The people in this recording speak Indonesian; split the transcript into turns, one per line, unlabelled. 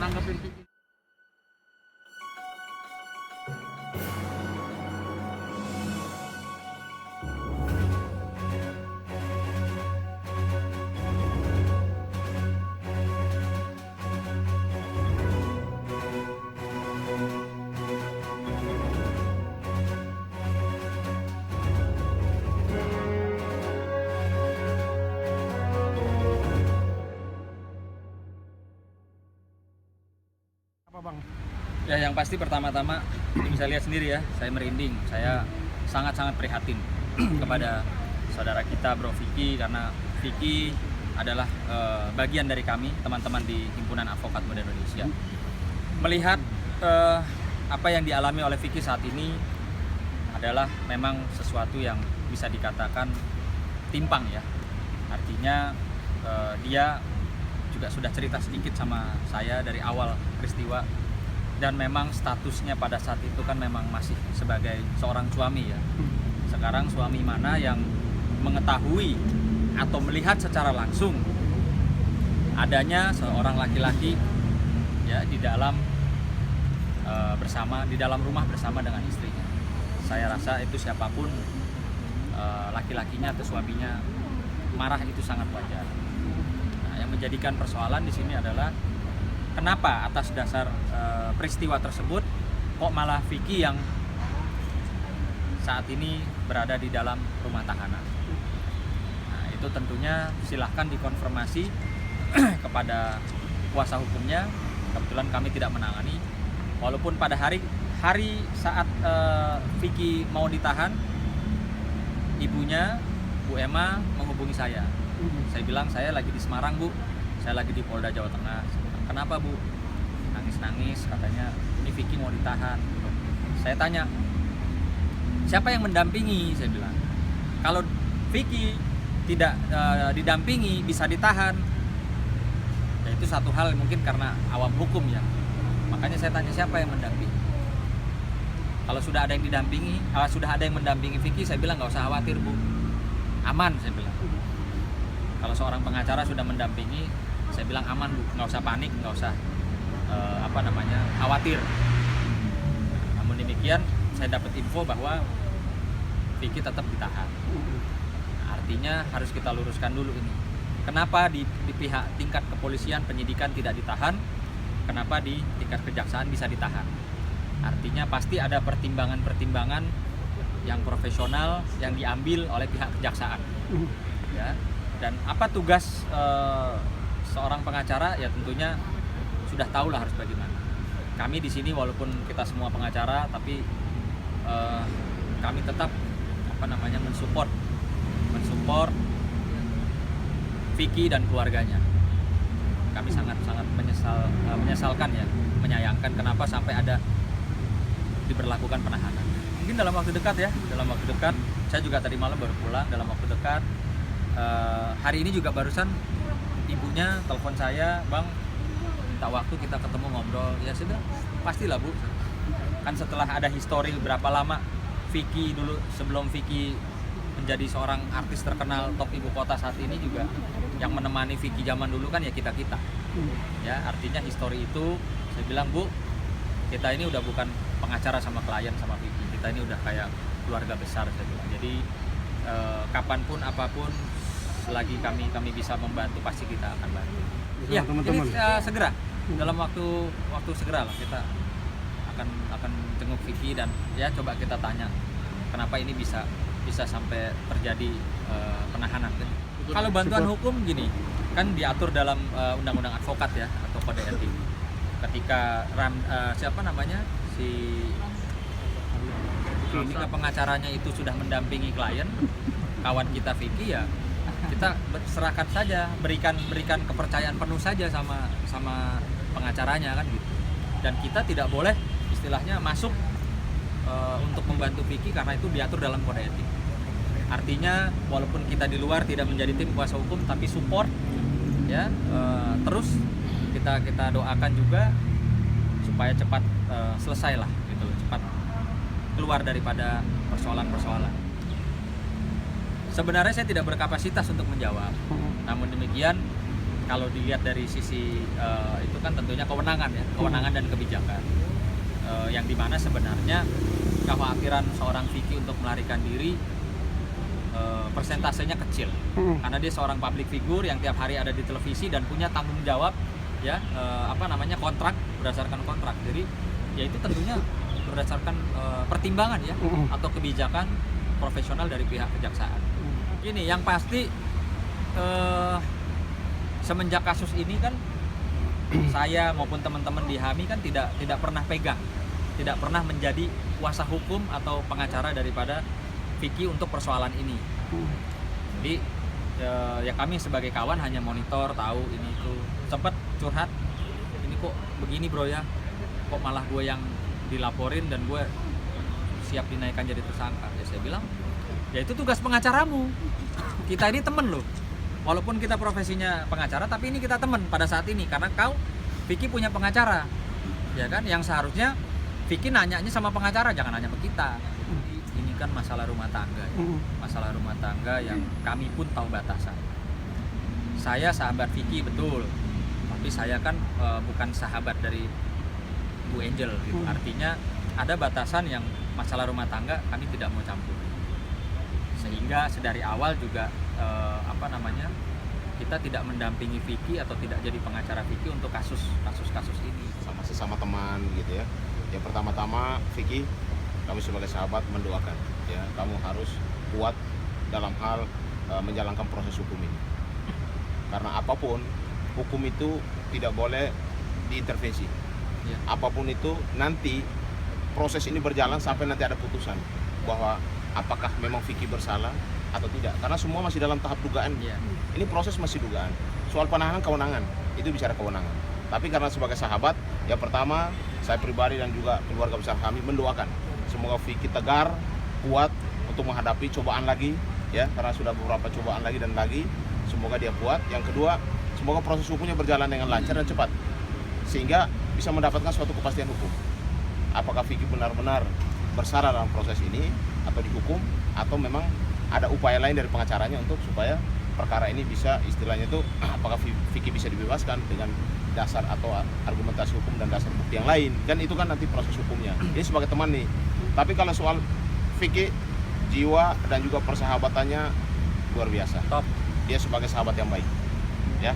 nanggepin Vicky? Apa bang?
Ya, yang pasti pertama-tama bisa lihat sendiri ya, saya merinding, saya sangat-sangat prihatin kepada saudara kita Bro Vicky, karena Vicky adalah bagian dari kami, teman-teman di Himpunan Advokat Muda Indonesia. Melihat apa yang dialami oleh Vicky saat ini adalah memang sesuatu yang bisa dikatakan timpang ya. Artinya dia juga sudah cerita sedikit sama saya dari awal peristiwa, dan memang statusnya pada saat itu kan memang masih sebagai seorang suami ya. Sekarang suami mana yang mengetahui atau melihat secara langsung adanya seorang laki-laki ya di dalam di dalam rumah bersama dengan istrinya. Saya rasa itu siapapun laki-lakinya atau suaminya marah itu sangat wajar. Nah, yang menjadikan persoalan di sini adalah kenapa atas dasar peristiwa tersebut kok malah Vicky yang saat ini berada di dalam rumah tahanan. Nah, itu tentunya silahkan dikonfirmasi kepada kuasa hukumnya. Kebetulan kami tidak menangani. Walaupun pada hari saat Vicky mau ditahan, ibunya Bu Emma menghubungi saya. Saya bilang saya lagi di Semarang Bu, saya lagi di Polda Jawa Tengah. Kenapa Bu? Nangis-nangis katanya ini Vicky mau ditahan. Saya tanya, siapa yang mendampingi? Saya bilang, kalau Vicky tidak didampingi bisa ditahan, ya itu satu hal mungkin karena awam hukum ya. Makanya saya tanya siapa yang mendampingi. Kalau sudah ada yang didampingi, sudah ada yang mendampingi Vicky, saya bilang nggak usah khawatir Bu, aman saya bilang. Kalau seorang pengacara sudah mendampingi, saya bilang aman Bu, nggak usah panik, nggak usah khawatir. Namun demikian, saya dapat info bahwa Vicky tetap ditahan. Artinya harus kita luruskan dulu ini. Kenapa di pihak tingkat kepolisian penyidikan tidak ditahan? Kenapa di tingkat kejaksaan bisa ditahan? Artinya pasti ada pertimbangan-pertimbangan yang profesional yang diambil oleh pihak kejaksaan. Ya. Dan apa tugas seorang pengacara? Ya tentunya sudah tahu lah harus bagaimana. Kami di sini walaupun kita semua pengacara, tapi kami tetap mensupport Vicky dan keluarganya. Kami sangat-sangat menyesalkan ya, menyayangkan kenapa sampai ada diberlakukan penahanan. Mungkin dalam waktu dekat ya, saya juga tadi malam baru pulang, dalam waktu dekat hari ini juga barusan ibunya telepon saya, Bang minta waktu kita ketemu ngobrol. Ya sudah, pastilah Bu, kan setelah ada histori berapa lama Vicky dulu, sebelum Vicky menjadi seorang artis terkenal top ibu kota saat ini, juga yang menemani Vicky zaman dulu kan ya kita ya. Artinya histori itu saya bilang Bu, kita ini udah bukan pengacara sama klien sama Vicky, kita ini udah kayak keluarga besar saya bilang. Jadi kapanpun apapun selagi kami bisa membantu pasti kita akan bantu. Ya, teman-teman. Ini segera dalam waktu segera lah kita akan jenguk Vicky dan ya coba kita tanya kenapa ini bisa sampai terjadi penahanan kan. Kalau bantuan hukum gini, kan diatur dalam undang-undang advokat ya atau kode etik. Ketika ketika pengacaranya itu sudah mendampingi klien, kawan kita Vicky, ya kita serahkan saja, berikan kepercayaan penuh saja sama pengacaranya kan gitu. Dan kita tidak boleh istilahnya masuk untuk membantu Vicky karena itu diatur dalam kode etik. Artinya walaupun kita di luar tidak menjadi tim kuasa hukum tapi support ya, terus kita doakan juga supaya cepat selesai lah gitu, cepat keluar daripada persoalan-persoalan. Sebenarnya saya tidak berkapasitas untuk menjawab, namun demikian kalau dilihat dari sisi itu kan tentunya kewenangan ya, kewenangan dan kebijakan. Yang dimana sebenarnya kekhawatiran seorang Vicky untuk melarikan diri persentasenya kecil, karena dia seorang public figure yang tiap hari ada di televisi dan punya tanggung jawab ya, kontrak, berdasarkan kontrak. Jadi ya itu tentunya berdasarkan pertimbangan ya atau kebijakan profesional dari pihak kejaksaan. Ini yang pasti semenjak kasus ini kan saya maupun teman-teman di HAMI kan tidak pernah pegang, tidak pernah menjadi kuasa hukum atau pengacara daripada Vicky untuk persoalan ini. Jadi ya kami sebagai kawan hanya monitor, tahu ini itu, sempat curhat, ini kok begini bro ya, kok malah gue yang dilaporin dan gue siap dinaikkan jadi tersangka. Ya saya bilang, ya itu tugas pengacaramu, kita ini temen loh, walaupun kita profesinya pengacara tapi ini kita temen pada saat ini, karena Vicky punya pengacara ya kan, yang seharusnya Vicky nanyanya sama pengacara, jangan nanya ke kita. Ini kan masalah rumah tangga ya. Masalah rumah tangga yang kami pun tahu batasan. Saya sahabat Vicky betul, tapi saya kan bukan sahabat dari Bu Angel gitu. Artinya ada batasan yang masalah rumah tangga kami tidak mau campur. Sehingga sedari awal juga kita tidak mendampingi Vicky atau tidak jadi pengacara Vicky untuk kasus ini.
Sama sesama teman gitu ya. Yang pertama-tama Vicky, kami sebagai sahabat mendoakan ya, kamu harus kuat dalam hal menjalankan proses hukum ini. Karena apapun hukum itu tidak boleh diintervensi.
Ya.
Apapun itu nanti proses ini berjalan sampai nanti ada putusan bahwa apakah memang Vicky bersalah atau tidak. Karena semua masih dalam tahap dugaan.
Ya.
Ini proses masih dugaan. Soal penahanan kewenangan, itu bicara kewenangan. Tapi karena sebagai sahabat, yang pertama saya pribadi dan juga keluarga besar kami mendoakan semoga Vicky tegar, kuat untuk menghadapi cobaan lagi ya, karena sudah beberapa cobaan lagi dan lagi. Semoga dia kuat. Yang kedua, semoga proses hukumnya berjalan dengan lancar dan cepat sehingga bisa mendapatkan suatu kepastian hukum. Apakah Vicky benar-benar bersalah dalam proses ini atau dihukum, atau memang ada upaya lain dari pengacaranya untuk supaya perkara ini bisa istilahnya itu apakah Vicky bisa dibebaskan dengan dasar atau argumentasi hukum dan dasar bukti yang lain, kan itu kan nanti proses hukumnya. Ini sebagai teman nih. Tapi kalau soal Vicky, jiwa dan juga persahabatannya luar biasa.
Top.
Dia sebagai sahabat yang baik ya.